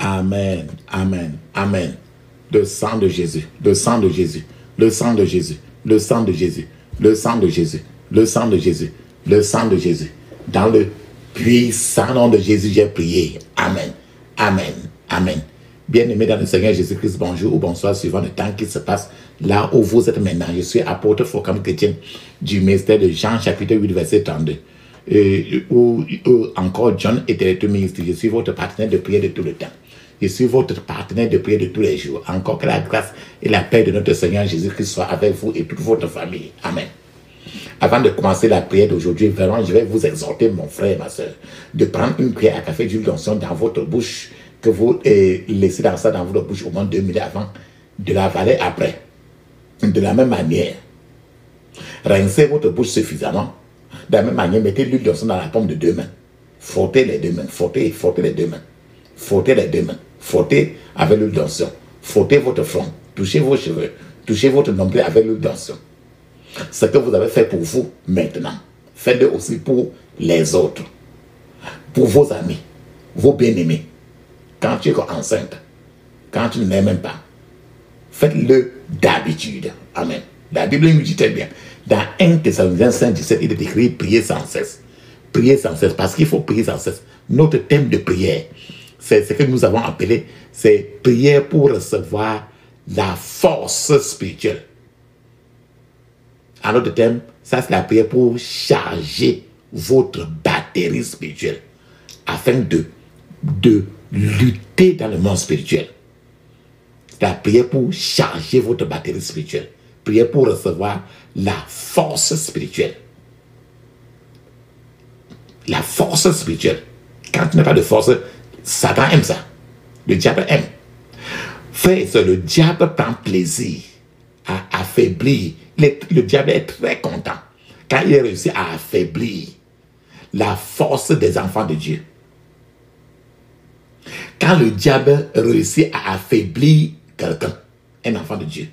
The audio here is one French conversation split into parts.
Amen, amen, amen. Le sang de Jésus, le sang de Jésus, le sang de Jésus, le sang de Jésus, le sang de Jésus, le sang de Jésus, le sang de Jésus. Dans le puissant nom de Jésus, j'ai prié. Amen, amen, amen. Bien-aimés dans le Seigneur Jésus-Christ, bonjour ou bonsoir, suivant le temps qui se passe là où vous êtes maintenant. Je suis apôtre Focam Chrétien du ministère de Jean, chapitre 8, verset 32. Ou encore John était le ministre. Je suis votre partenaire de prière de tout le temps. Je suis votre partenaire de prière de tous les jours. Encore que la grâce et la paix de notre Seigneur Jésus-Christ soient avec vous et toute votre famille. Amen. Avant de commencer la prière d'aujourd'hui, vraiment, je vais vous exhorter, mon frère et ma soeur, de prendre une cuillère à café d'huile d'onction dans votre bouche, que vous laissez dans ça dans votre bouche au moins 2 minutes avant, de l'avaler après. De la même manière, rincez votre bouche suffisamment. De la même manière, mettez l'huile d'onction dans la paume de 2 mains. Frottez les 2 mains, frottez les 2 mains. Frottez les 2 mains. Frottez avec l'huile d'onction. Frottez votre front. Touchez vos cheveux. Touchez votre nombril avec l'huile d'onction. Ce que vous avez fait pour vous maintenant, faites-le aussi pour les autres. Pour vos amis, vos bien-aimés. Quand tu es enceinte, quand tu ne l'aimes même pas, faites-le d'habitude. Amen. La Bible nous dit très bien. Dans 1 Thessaloniciens 5:17, il est écrit priez sans cesse. Priez sans cesse, parce qu'il faut prier sans cesse. Notre thème de prière, c'est ce que nous avons appelé, c'est prière pour recevoir la force spirituelle. Un autre thème, ça c'est la prière pour charger votre batterie spirituelle afin de lutter dans le monde spirituel. C'est la prière pour charger votre batterie spirituelle. Prière pour recevoir la force spirituelle. La force spirituelle. Quand tu n'as pas de force, Satan aime ça. Le diable aime. Frère, le diable prend plaisir à affaiblir. Le diable est très content quand il réussit à affaiblir la force des enfants de Dieu. Quand le diable réussit à affaiblir quelqu'un, un enfant de Dieu,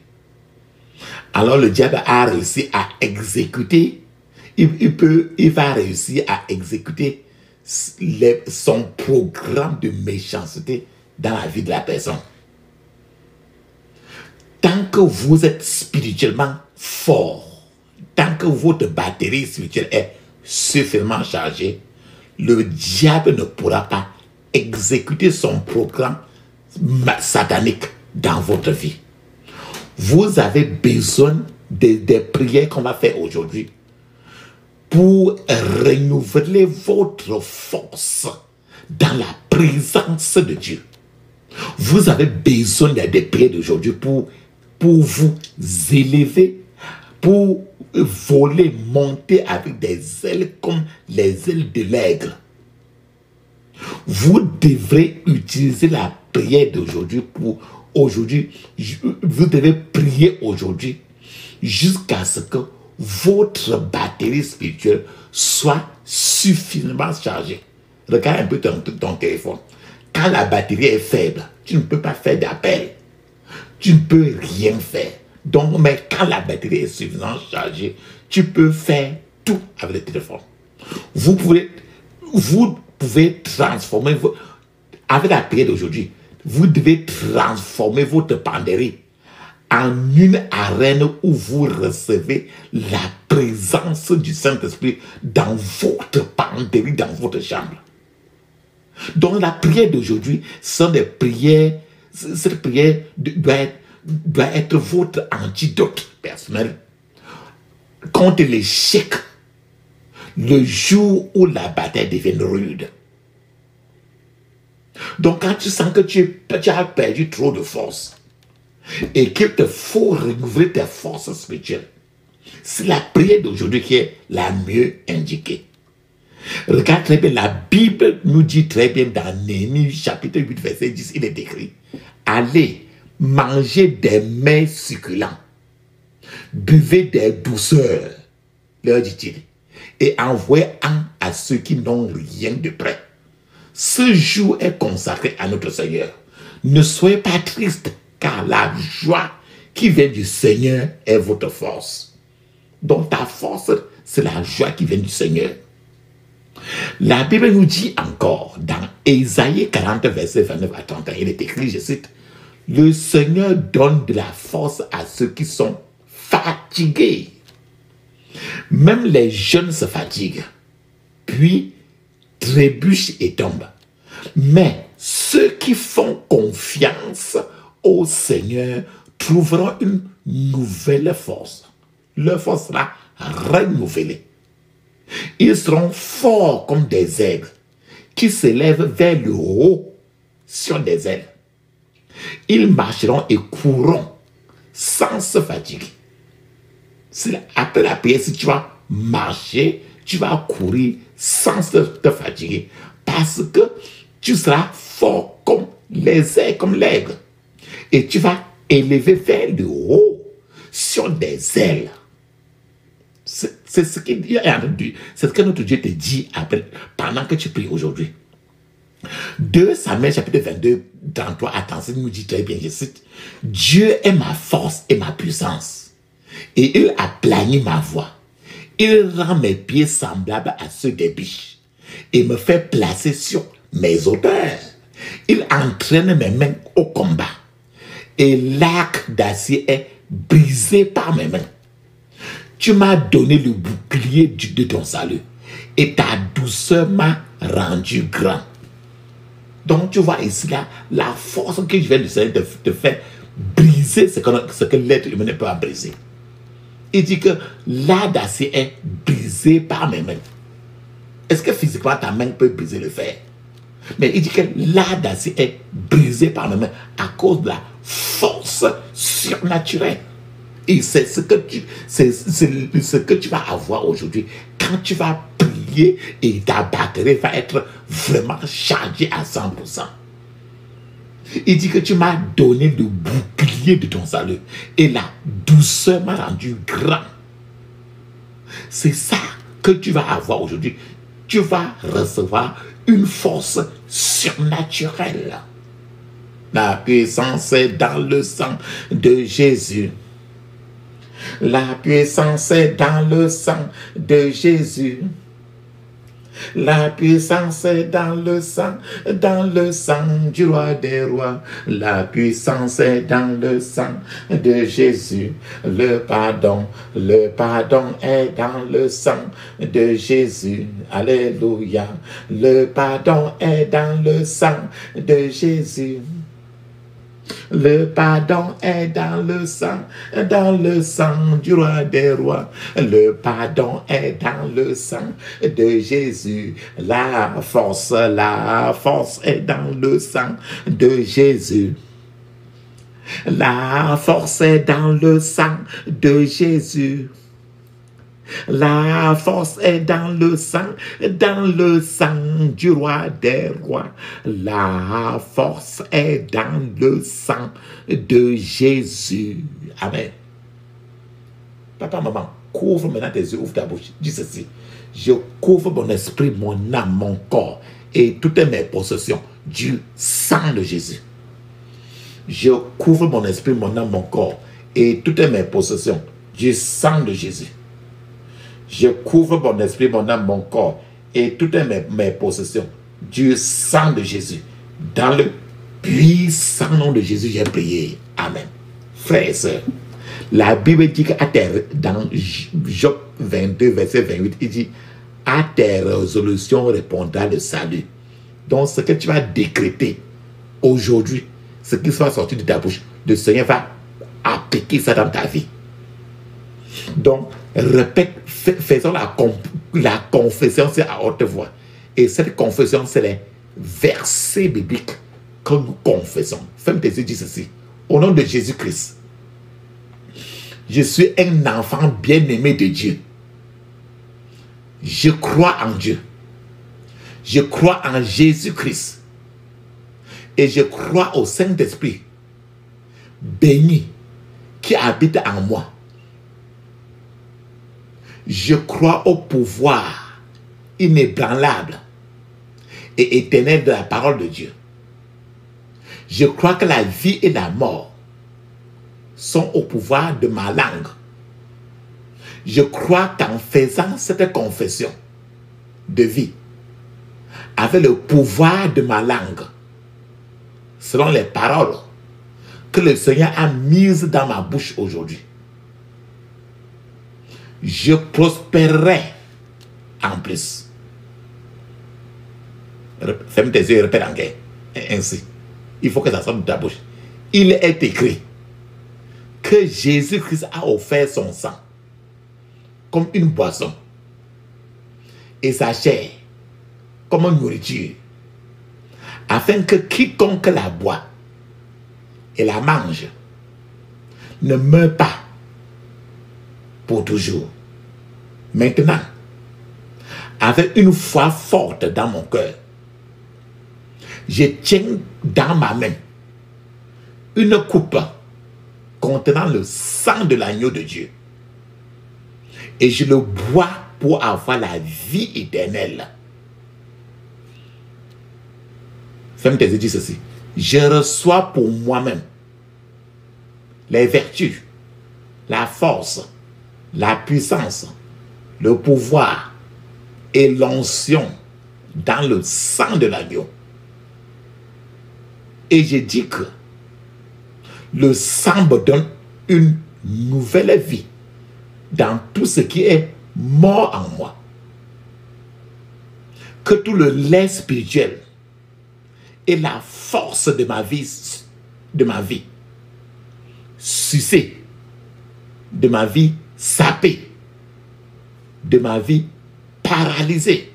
alors le diable a réussi à exécuter, il va réussir à exécuter son programme de méchanceté dans la vie de la personne. Tant que vous êtes spirituellement fort, tant que votre batterie spirituelle est suffisamment chargée, le diable ne pourra pas exécuter son programme satanique dans votre vie. Vous avez besoin des prières qu'on va faire aujourd'hui pour renouveler votre force dans la présence de Dieu. Vous avez besoin des prières d'aujourd'hui pour vous élever, pour voler, monter avec des ailes comme les ailes de l'aigle. Vous devrez utiliser la prière d'aujourd'hui pour aujourd'hui. Vous devez prier aujourd'hui jusqu'à ce que votre batterie spirituelle soit suffisamment chargée. Regarde un peu ton téléphone. Quand la batterie est faible, tu ne peux pas faire d'appel. Tu ne peux rien faire. Donc, mais quand la batterie est suffisamment chargée, tu peux faire tout avec le téléphone. Vous pouvez transformer, avec la prière d'aujourd'hui, vous devez transformer votre penderie en une arène où vous recevez la présence du Saint-Esprit dans votre penderie, dans votre chambre. Donc la prière d'aujourd'hui sont des prières, cette prière doit être votre antidote personnel contre l'échec le jour où la bataille devient rude. Donc quand tu sens que tu as perdu trop de force et qu'il te faut renouveler tes forces spirituelles, c'est la prière d'aujourd'hui qui est la mieux indiquée. Regarde très bien, la Bible nous dit très bien dans Néhémie chapitre 8 verset 10, il est écrit: allez manger des mets succulents, buvez des douceurs, leur dit-il, et envoyez-en à ceux qui n'ont rien de près. Ce jour est consacré à notre Seigneur. Ne soyez pas tristes, car la joie qui vient du Seigneur est votre force. Donc ta force c'est la joie qui vient du Seigneur. La Bible nous dit encore, dans Ésaïe 40, verset 29 à 31, il est écrit, je cite, « Le Seigneur donne de la force à ceux qui sont fatigués. Même les jeunes se fatiguent, puis trébuchent et tombent. Mais ceux qui font confiance au Seigneur trouveront une nouvelle force. Leur force sera renouvelée. Ils seront forts comme des aigles qui s'élèvent vers le haut sur des ailes. Ils marcheront et courront sans se fatiguer. Après la prière, si tu vas marcher, tu vas courir sans te fatiguer. Parce que tu seras fort comme les aigles, comme l'aigle. Et tu vas élever vers le haut sur des ailes. C'est ce que notre Dieu te dit après, pendant que tu pries aujourd'hui. 2 Samuel chapitre 22, 33 à 37 nous dit très bien, je cite, « Dieu est ma force et ma puissance, et il aplanit ma voie. Il rend mes pieds semblables à ceux des biches, et me fait placer sur mes hauteurs. Il entraîne mes mains au combat, et l'arc d'acier est brisé par mes mains. Tu m'as donné le bouclier de ton salut, et ta douceur m'a rendu grand. » Donc tu vois ici là, la force que je viens de Seigneur te faire briser ce que l'être humain ne peut pas briser. Il dit que l'arc d'acier est brisé par mes mains. Est-ce que physiquement ta main peut briser le fer? Mais il dit que l'arc d'acier est brisé par mes mains à cause de la force surnaturelle. Et c'est ce que tu vas avoir aujourd'hui quand tu vas prier et ta batterie va être vraiment chargée à 100%. Il dit que tu m'as donné le bouclier de ton salut et la douceur m'a rendu grand. C'est ça que tu vas avoir aujourd'hui. Tu vas recevoir une force surnaturelle. La puissance est dans le sang de Jésus. La puissance est dans le sang de Jésus. La puissance est dans le sang du roi des rois. La puissance est dans le sang de Jésus. Le pardon est dans le sang de Jésus. Alléluia. Le pardon est dans le sang de Jésus. Le pardon est dans le sang du roi des rois. Le pardon est dans le sang de Jésus. La force est dans le sang de Jésus. La force est dans le sang de Jésus. La force est dans le sang du roi des rois. La force est dans le sang de Jésus. Amen. Papa, maman, couvre maintenant tes yeux, ouvre ta bouche. Dis ceci. Je couvre mon esprit, mon âme, mon corps et toutes mes possessions du sang de Jésus. Je couvre mon esprit, mon âme, mon corps et toutes mes possessions du sang de Jésus. Je couvre mon esprit, mon âme, mon corps et toutes mes possessions du sang de Jésus. Dans le puissant nom de Jésus, j'ai prié. Amen. Frères et sœurs, la Bible dit qu'à tes, dans Job 22, verset 28, il dit, à tes résolutions répondra le salut. Donc, ce que tu vas décréter aujourd'hui, ce qui sera sorti de ta bouche, le Seigneur va appliquer ça dans ta vie. Donc, répète, faisons la confession, c'est à haute voix. Et cette confession, c'est les versets bibliques que nous confessons. Ferme tes yeux, dis ceci. Au nom de Jésus-Christ, je suis un enfant bien-aimé de Dieu. Je crois en Dieu. Je crois en Jésus-Christ. Et je crois au Saint-Esprit béni qui habite en moi. Je crois au pouvoir inébranlable et éternel de la parole de Dieu. Je crois que la vie et la mort sont au pouvoir de ma langue. Je crois qu'en faisant cette confession de vie, avec le pouvoir de ma langue, selon les paroles que le Seigneur a mises dans ma bouche aujourd'hui, je prospérerai en plus. Ferme tes yeux et répète en guerre. Ainsi, il faut que ça sorte de ta bouche. Il est écrit que Jésus-Christ a offert son sang comme une boisson et sa chair comme une nourriture, afin que quiconque la boit et la mange ne meure pas pour toujours. Maintenant, avec une foi forte dans mon cœur, je tiens dans ma main une coupe contenant le sang de l'agneau de Dieu. Et je le bois pour avoir la vie éternelle. Ferme tes yeux, dis ceci. Je reçois pour moi-même les vertus, la force, la puissance, le pouvoir et l'onction dans le sang de l'agneau. Et je dis que le sang me donne une nouvelle vie dans tout ce qui est mort en moi. Que tout le lait spirituel et la force de ma vie, sucée, de ma vie sapée, de ma vie paralysée,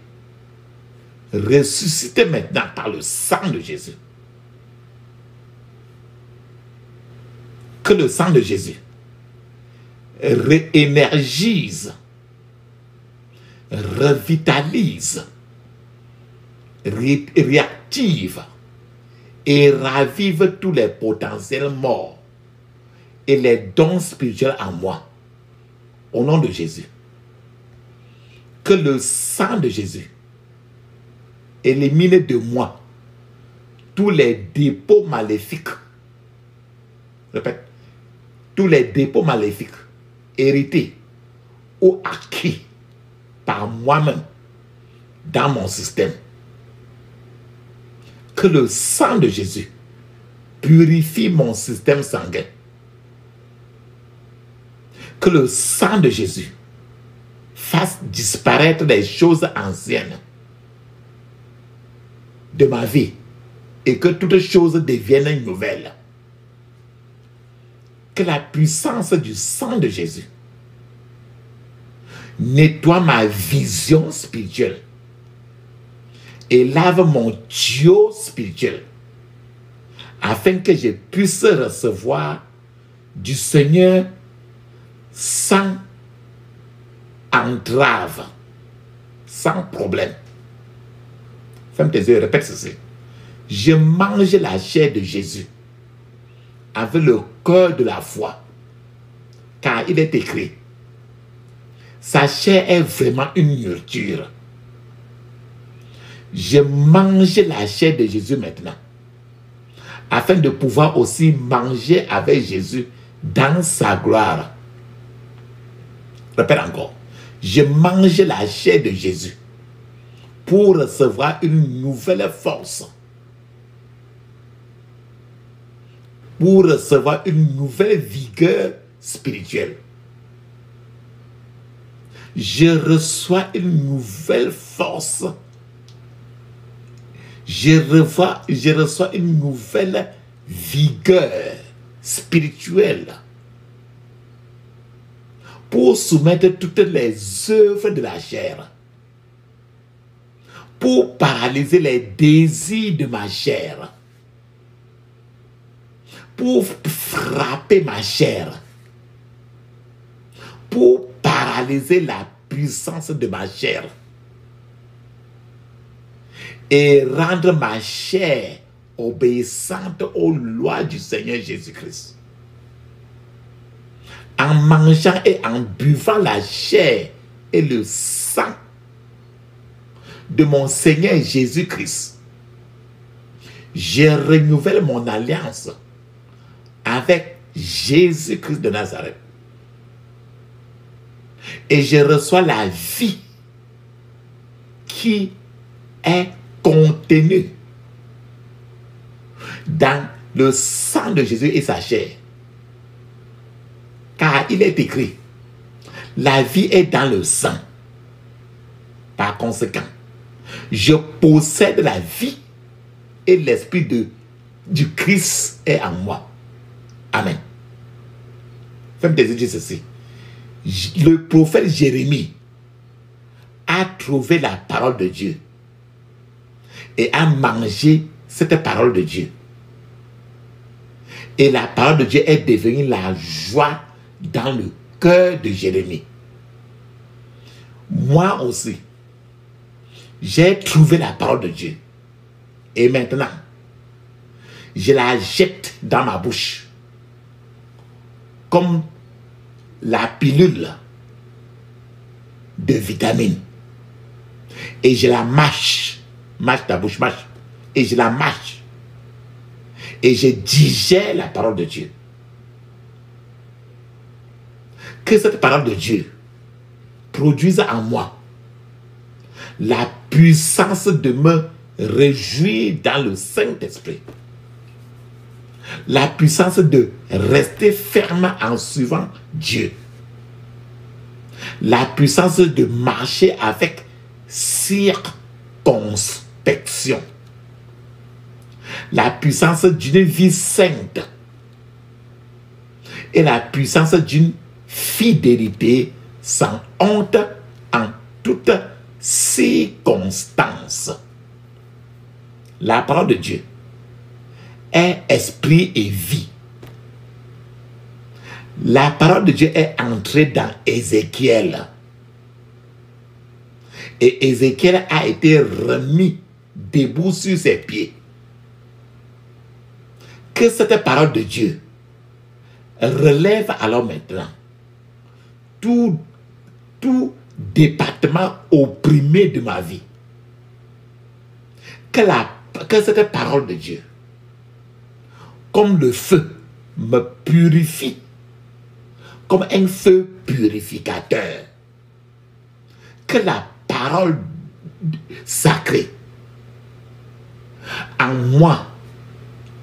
ressuscitée maintenant par le sang de Jésus. Que le sang de Jésus réénergise, revitalise, réactive et ravive tous les potentiels morts et les dons spirituels en moi. Au nom de Jésus. Que le sang de Jésus élimine de moi tous les dépôts maléfiques. Répète. Tous les dépôts maléfiques hérités ou acquis par moi-même dans mon système. Que le sang de Jésus purifie mon système sanguin. Que le sang de Jésus fasse disparaître les choses anciennes de ma vie et que toutes choses deviennent nouvelles. Que la puissance du sang de Jésus nettoie ma vision spirituelle et lave mon tuyau spirituel afin que je puisse recevoir du Seigneur sans entrave, sans problème. Ferme tes yeux et répète ceci. Je mange la chair de Jésus avec le cœur de la foi, car il est écrit, sa chair est vraiment une nourriture. Je mange la chair de Jésus maintenant, afin de pouvoir aussi manger avec Jésus dans sa gloire. Répète encore. Je mange la chair de Jésus pour recevoir une nouvelle force, pour recevoir une nouvelle vigueur spirituelle. Je reçois une nouvelle force. Je reçois une nouvelle vigueur spirituelle pour soumettre toutes les œuvres de la chair, pour paralyser les désirs de ma chair, pour frapper ma chair, pour paralyser la puissance de ma chair et rendre ma chair obéissante aux lois du Seigneur Jésus-Christ. En mangeant et en buvant la chair et le sang de mon Seigneur Jésus-Christ, je renouvelle mon alliance avec Jésus-Christ de Nazareth. Et je reçois la vie qui est contenue dans le sang de Jésus et sa chair. Car il est écrit, la vie est dans le sang. Par conséquent, je possède la vie et l'esprit du Christ est en moi. Amen. Fais-moi te dire ceci. Le prophète Jérémie a trouvé la parole de Dieu et a mangé cette parole de Dieu. Et la parole de Dieu est devenue la joie dans le cœur de Jérémie. Moi aussi, j'ai trouvé la parole de Dieu. Et maintenant, je la jette dans ma bouche. Comme la pilule de vitamines. Et je la mâche. Mâche ta bouche, mâche. Et je la mâche. Et je digère la parole de Dieu. Que cette parole de Dieu produise en moi la puissance de me réjouir dans le Saint-Esprit. La puissance de rester ferme en suivant Dieu. La puissance de marcher avec circonspection. La puissance d'une vie sainte. Et la puissance d'une fidélité sans honte en toutes circonstances. La parole de Dieu est esprit et vie. La parole de Dieu est entrée dans Ézéchiel. Et Ézéchiel a été remis debout sur ses pieds. Que cette parole de Dieu relève alors maintenant tout département opprimé de ma vie. Que cette parole de Dieu, comme le feu, me purifie, comme un feu purificateur. Que la parole sacrée, en moi,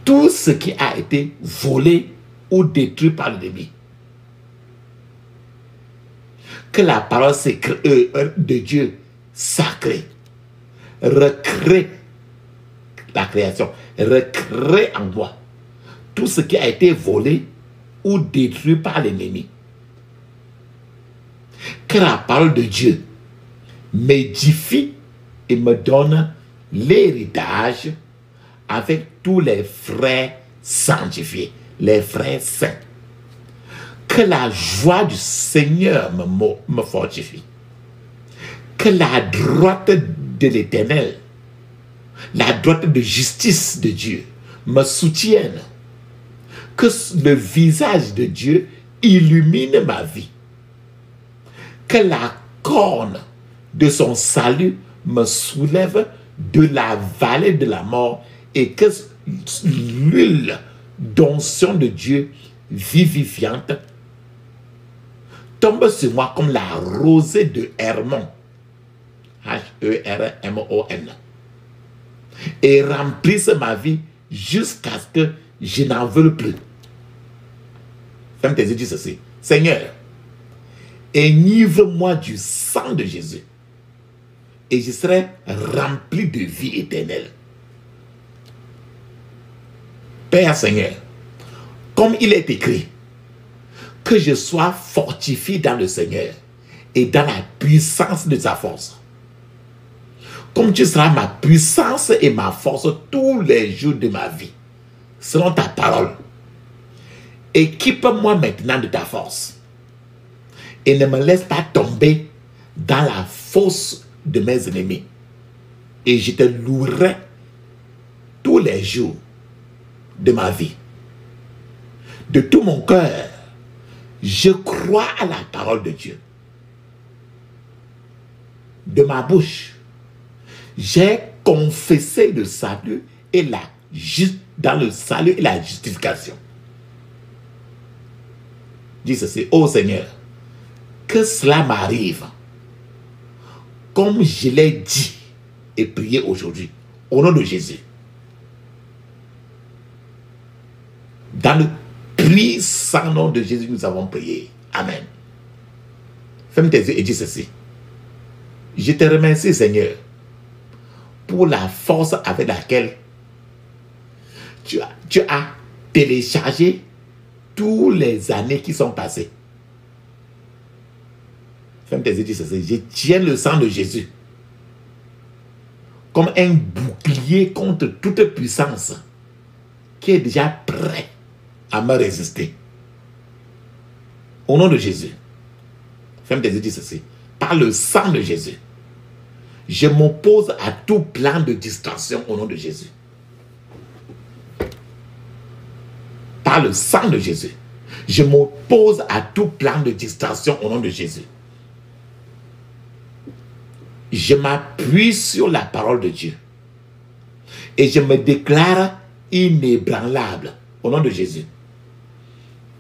tout ce qui a été volé ou détruit par l'ennemi, que la parole de Dieu sacrée recrée la création, recrée en moi tout ce qui a été volé ou détruit par l'ennemi. Que la parole de Dieu m'édifie et me donne l'héritage avec tous les frères sanctifiés, les frères saints. Que la joie du Seigneur me fortifie. Que la droite de l'Éternel, la droite de justice de Dieu me soutienne. Que le visage de Dieu illumine ma vie. Que la corne de son salut me soulève de la vallée de la mort et que l'huile d'onction de Dieu vivifiante tombe sur moi comme la rosée de Hermon, H-E-R-M-O-N, et remplisse ma vie jusqu'à ce que je n'en veuille plus. Fais-moi tes yeux, dis ceci. Seigneur, enivre-moi du sang de Jésus et je serai rempli de vie éternelle. Père Seigneur, comme il est écrit, que je sois fortifié dans le Seigneur et dans la puissance de sa force. Comme tu seras ma puissance et ma force tous les jours de ma vie, selon ta parole. Équipe-moi maintenant de ta force et ne me laisse pas tomber dans la fosse de mes ennemis. Et je te louerai tous les jours de ma vie. De tout mon cœur, je crois à la parole de Dieu. De ma bouche, j'ai confessé le salut et dans le salut et la justification. Dis ceci, ô Seigneur, que cela m'arrive, comme je l'ai dit et prié aujourd'hui, au nom de Jésus. Dans le puissant nom de Jésus, nous avons prié. Amen. Ferme tes yeux et dis ceci. Je te remercie, Seigneur, pour la force avec laquelle tu as téléchargé toutes les années qui sont passées. Ferme tes yeux et dis ceci. Je tiens le sang de Jésus comme un bouclier contre toute puissance qui est déjà prêt à me résister. Au nom de Jésus. Ferme tes yeux et dis ceci. Par le sang de Jésus, je m'oppose à tout plan de distraction au nom de Jésus. Par le sang de Jésus, je m'oppose à tout plan de distraction au nom de Jésus. Je m'appuie sur la parole de Dieu et je me déclare inébranlable au nom de Jésus.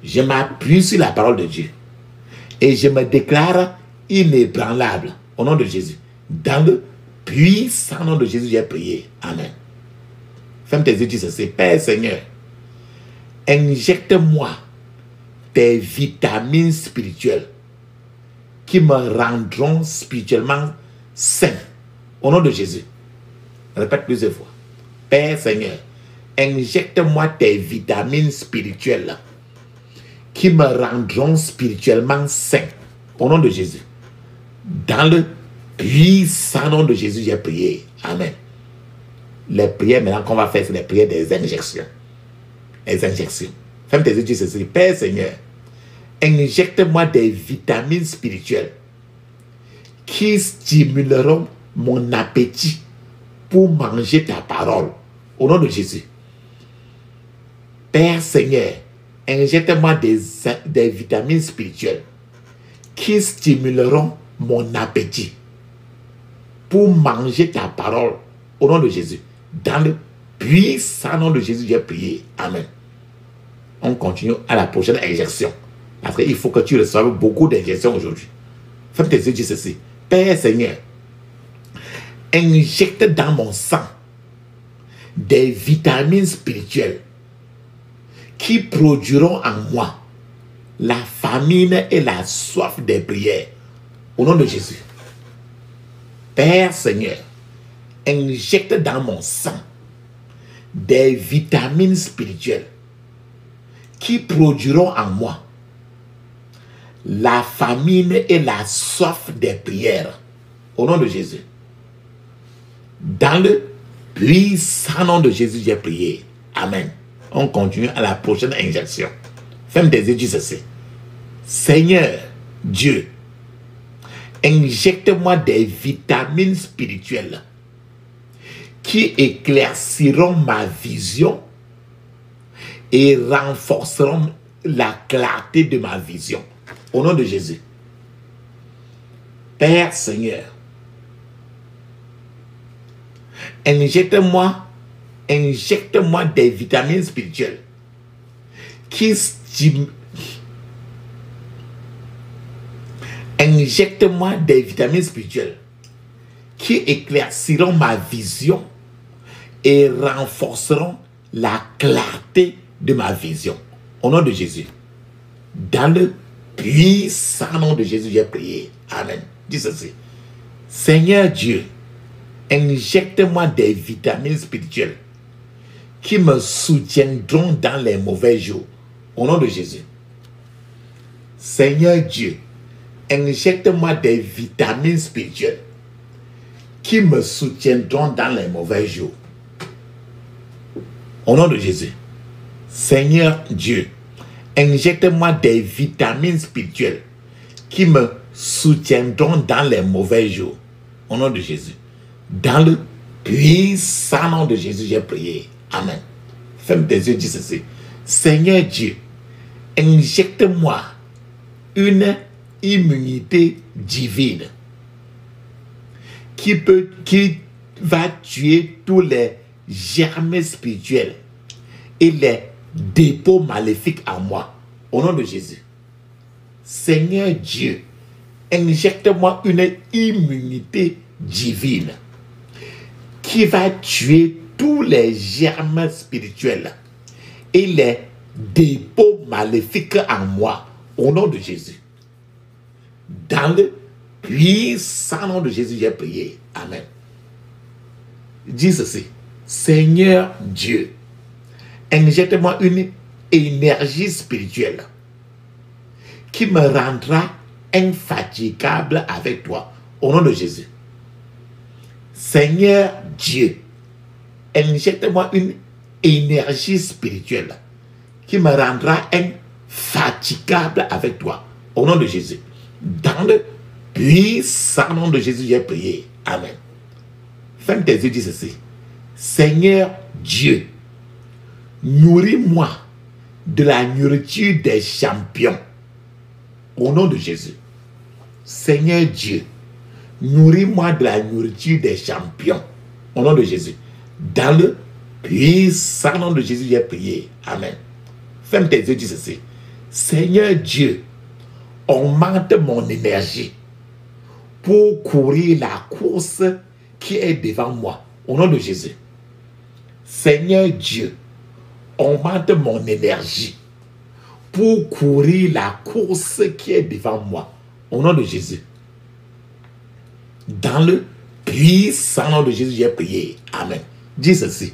Je m'appuie sur la parole de Dieu et je me déclare inébranlable au nom de Jésus. Dans le puissant nom de Jésus, j'ai prié. Amen. Ferme tes yeux, dis ceci. Père Seigneur, injecte-moi tes vitamines spirituelles qui me rendront spirituellement sain. Au nom de Jésus. Répète plusieurs fois. Père Seigneur, injecte-moi tes vitamines spirituelles qui me rendront spirituellement sain. Au nom de Jésus. Dans le puissant nom de Jésus, j'ai prié. Amen. Les prières maintenant qu'on va faire, c'est les prières des injections. Les injections. Ferme tes yeux, dis ceci. Père Seigneur, injecte-moi des vitamines spirituelles qui stimuleront mon appétit pour manger ta parole. Au nom de Jésus. Père Seigneur, injecte-moi des vitamines spirituelles qui stimuleront mon appétit pour manger ta parole. Au nom de Jésus. Dans le puissant nom de Jésus, j'ai prié. Amen. On continue à la prochaine injection. Parce qu'il faut que tu reçoives beaucoup d'injections aujourd'hui. Ferme tes yeux, dis ceci. Père Seigneur, injecte dans mon sang des vitamines spirituelles qui produiront en moi la famine et la soif des prières. Au nom de Jésus. Père Seigneur, injecte dans mon sang des vitamines spirituelles qui produiront en moi la famine et la soif des prières. Au nom de Jésus. Dans le puissant nom de Jésus, j'ai prié. Amen. On continue à la prochaine injection. Ferme tes yeux, dis ceci. Seigneur Dieu, injecte-moi des vitamines spirituelles qui éclairciront ma vision et renforceront la clarté de ma vision. Au nom de Jésus. Père Seigneur, injecte-moi des vitamines spirituelles qui stimulent. Injecte-moi des vitamines spirituelles qui éclairciront ma vision et renforceront la clarté de ma vision. Au nom de Jésus. Dans le puissant nom de Jésus, j'ai prié. Amen. Dis ceci. Seigneur Dieu, injecte-moi des vitamines spirituelles qui me soutiendront dans les mauvais jours. Au nom de Jésus. Seigneur Dieu, injecte-moi des vitamines spirituelles qui me soutiendront dans les mauvais jours. Au nom de Jésus. Seigneur Dieu, injecte-moi des vitamines spirituelles qui me soutiendront dans les mauvais jours. Au nom de Jésus. Dans le puissant nom de Jésus, j'ai prié. Amen. Ferme tes yeux, dis ceci. Seigneur Dieu, injecte-moi une immunité divine qui va tuer tous les germes spirituels et les dépôts maléfiques en moi. Au nom de Jésus. Seigneur Dieu, injecte-moi une immunité divine qui va tuer tous les germes spirituels et les dépôts maléfiques en moi, au nom de Jésus. Dans le puissant nom de Jésus, j'ai prié. Amen. Dis ceci: Seigneur Dieu, injecte-moi une énergie spirituelle qui me rendra infatigable avec toi, au nom de Jésus. Seigneur Dieu, injecte-moi une énergie spirituelle qui me rendra infatigable avec toi, au nom de Jésus. Dans le puissant nom de Jésus, j'ai prié. Amen. Ferme tes yeux, dis ceci: Seigneur Dieu, nourris-moi de la nourriture des champions, au nom de Jésus. Seigneur Dieu, nourris-moi de la nourriture des champions, au nom de Jésus. Dans le puissant nom de Jésus, j'ai prié. Amen. Ferme tes yeux, dis ceci: Seigneur Dieu, augmente mon énergie pour courir la course qui est devant moi, au nom de Jésus. Seigneur Dieu, augmente mon énergie pour courir la course qui est devant moi, au nom de Jésus. Dans le puissant nom de Jésus, j'ai prié. Amen. Dis ceci: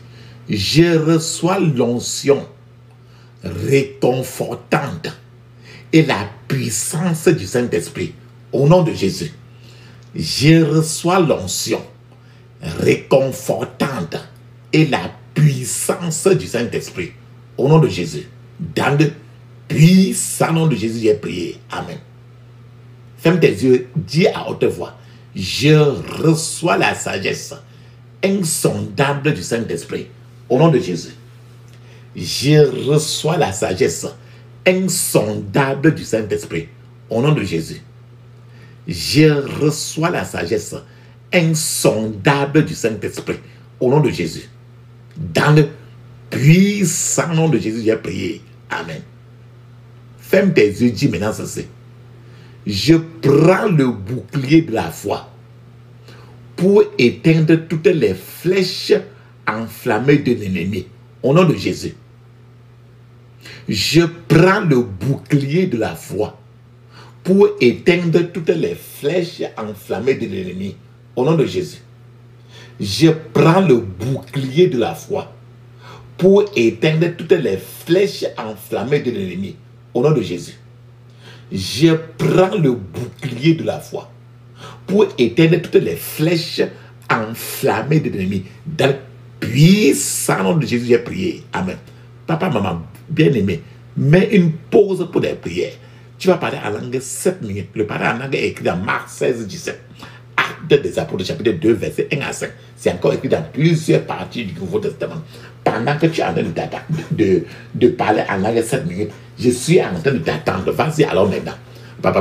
je reçois l'onction réconfortante et la puissance du Saint-Esprit, au nom de Jésus. Je reçois l'onction réconfortante et la puissance du Saint-Esprit, au nom de Jésus. Dans le puissant nom de Jésus, j'ai prié. Amen. Ferme tes yeux, dis à haute voix: je reçois la sagesse insondable du Saint-Esprit, au nom de Jésus. Je reçois la sagesse insondable du Saint-Esprit, au nom de Jésus. Je reçois la sagesse insondable du Saint-Esprit, au nom de Jésus. Dans le puissant nom de Jésus, j'ai prié. Amen. Ferme tes yeux, dis maintenant ceci: je prends le bouclier de la foi pour éteindre toutes les flèches enflammées de l'ennemi, au nom de Jésus. Je prends le bouclier de la foi pour éteindre toutes les flèches enflammées de l'ennemi, au nom de Jésus. Je prends le bouclier de la foi pour éteindre toutes les flèches enflammées de l'ennemi, au nom de Jésus. Je prends le bouclier de la foi pour éteindre toutes les flèches enflammées de l'ennemi. Dans le puissant nom de Jésus, j'ai prié. Amen. Papa, maman, bien-aimé, mets une pause pour des prières. Tu vas parler en langue 7 minutes. Le parler en langue est écrit dans Marc 16, 17. Actes des Apôtres, chapitre 2, verset 1 à 5. C'est encore écrit dans plusieurs parties du Nouveau Testament. Pendant que tu es en train de parler en langue 7 minutes, je suis en train de t'attendre. Vas-y alors maintenant. Dans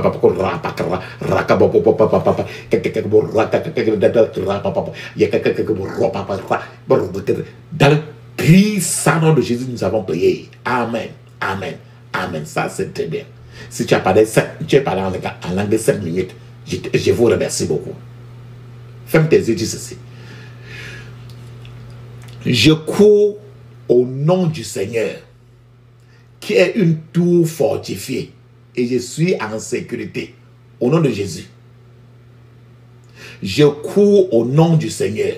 le puissant nom de Jésus, nous avons prié. Amen. Amen. Amen. Ça, c'est très bien. Si tu as parlé en langue 7 minutes, je vous remercie beaucoup. Ferme tes yeux, dis ceci: je cours au nom du Seigneur, qui est une tour fortifiée, et je suis en sécurité, au nom de Jésus. Je cours au nom du Seigneur,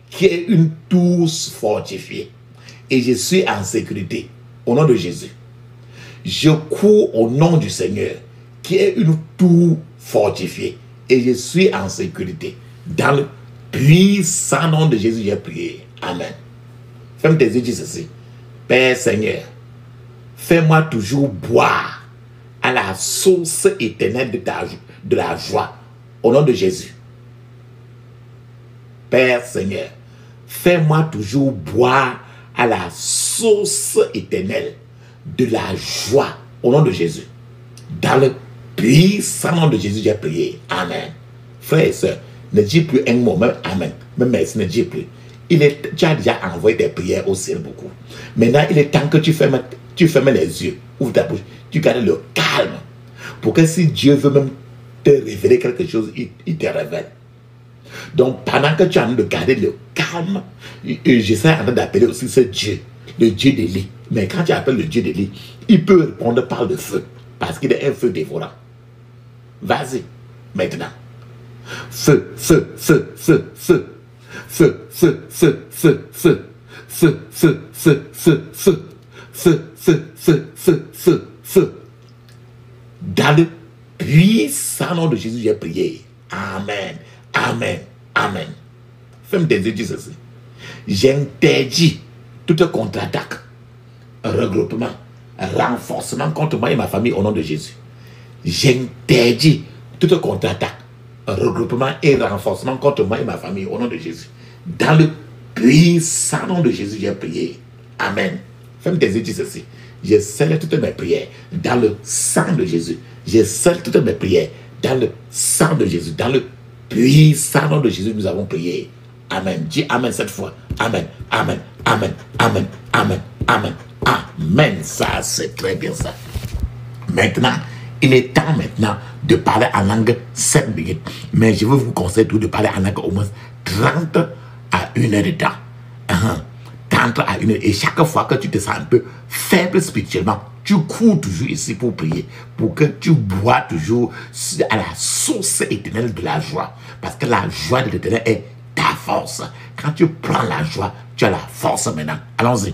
qui est une tour fortifiée, et je suis en sécurité, au nom de Jésus. Je cours au nom du Seigneur, qui est une tour fortifiée, et je suis en sécurité. Dans le puissant nom de Jésus, j'ai prié. Amen. Ferme tes yeux, dis ceci: Père Seigneur, fais-moi toujours boire à la source éternelle de la joie, au nom de Jésus. Père Seigneur, fais-moi toujours boire à la source éternelle de la joie, au nom de Jésus. Dans le puissant nom de Jésus, j'ai prié. Amen. Frères et sœurs, ne dis plus un mot, même Amen, même merci, ne dis plus. Tu as déjà envoyé des prières au ciel beaucoup. Maintenant, il est temps que tu fermes les yeux, ouvre ta bouche, tu gardes le calme. Pour que si Dieu veut même te révéler quelque chose, il te révèle. Donc, pendant que tu es en train de garder le calme, j'essaie en train d'appeler aussi ce Dieu, le Dieu d'Élie. Mais quand tu appelles le Dieu d'Élie, il peut répondre par le feu, parce qu'il est un feu dévorant. Vas-y, maintenant. Feu, feu, feu, feu, feu. Feu, feu, feu, feu, feu. Feu, feu, feu, feu, feu. Feu, feu, feu, feu, feu, feu. Dans le puissant nom de Jésus, j'ai prié. Amen. Amen. Amen. Ferme tes yeux, dis ceci. J'interdis toute contre-attaque, regroupement, renforcement contre moi et ma famille au nom de Jésus. J'interdis toute contre-attaque, regroupement et renforcement contre moi et ma famille au nom de Jésus. Dans le puissant nom de Jésus, j'ai prié. Amen. Ferme tes yeux, dis ceci. Je scelle toutes mes prières dans le sang de Jésus. Je scelle toutes mes prières dans le sang de Jésus. Dans le puissant nom de Jésus, nous avons prié. Amen. Dis Amen cette fois. Amen. Amen. Amen. Amen. Amen. Amen. Amen. Ça, c'est très bien ça. Maintenant, il est temps maintenant de parler en langue 7 minutes. Mais je veux vous conseiller de parler en langue au moins 30 à 1 heure de temps. 30 à 1 heure. Et chaque fois que tu te sens un peu faible spirituellement, tu cours toujours ici pour prier, pour que tu bois toujours à la source éternelle de la joie. Parce que la joie de l'éternel est ta force. Quand tu prends la joie, tu as la force maintenant. Allons-y.